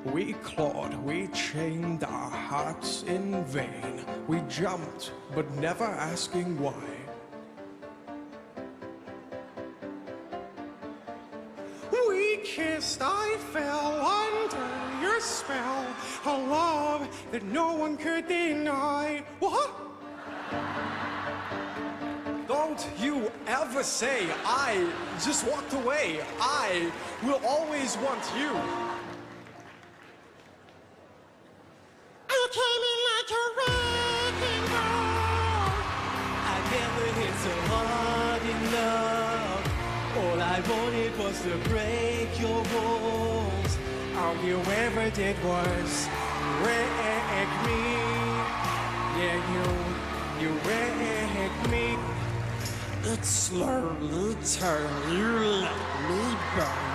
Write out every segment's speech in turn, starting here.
We clawed, we chained our hearts in vain. We jumped, but never asking why. We kissed, I fell under your spell. A love that no one could deny. What? Don't you ever say I just walked away. I will always want you. I came in like a wrecking ball. I never hit so hard in love. All I wanted was to break your walls. All you ever did was wreck me. Yeah, you wrecked me. It slowly turned, you let me burn,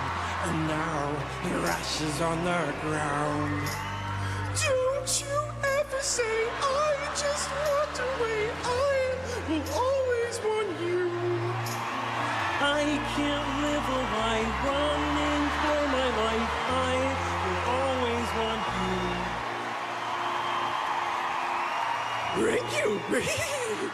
and now your ashes on the ground. Don't you ever say I just walked away. I will always want you. I can't live a life running for my life. I will always want you. Break you, babe.